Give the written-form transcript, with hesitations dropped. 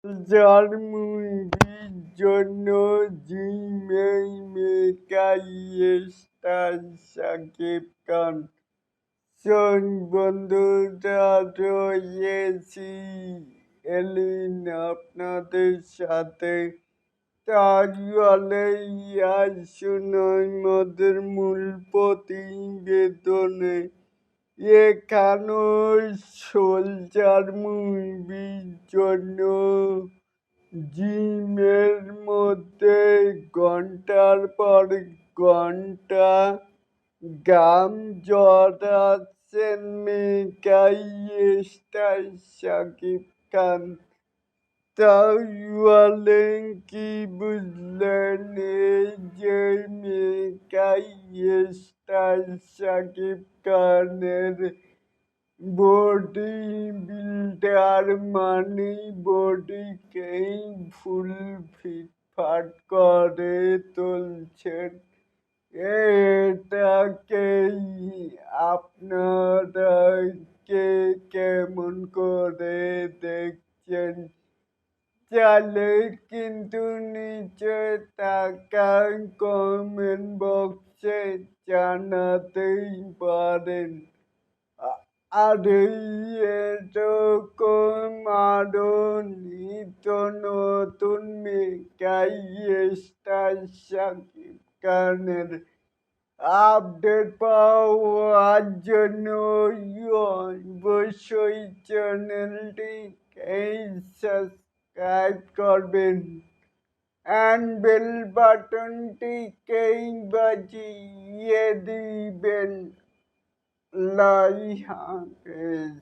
যার মুভির জন্য Gmail maker star Shakib Khan. বন্ধুরা রয়েছি এলিন আপনাদের সাথে। তাহলে আসুন আমাদের মূল প্রতিবেদনে। এখানো সোলজার মুভির জন্য জিমের মধ্যে ঘন্টার পর ঘন্টা ঘাম ঝরাচ্ছেন মেগা স্টার শাকিব খান। তাহলে কি বুঝলেন এই যে মেগা স্টার শাকিব খানের বডি বিল্ডার মানে বডিকেই ফুল ফিটফাট করে তুলছেন। এটাকেই আপনারা কে কেমন করে দেখছেন? চাইলে কিন্তু নিচে থাকা কমেন্ট বক্সে জানাতেই পারেন। আর এরকম আরো নিত্য নতুন মেগা স্টার শাকিব খানের আপডেট পাওয়ার জন্য অবশ্যই চ্যানেলটিকে সাবস্ক্রাইব করবেন and বেল বাটনটিকে বাজিয়ে দিবেন। আল্লাহ হাফেজ।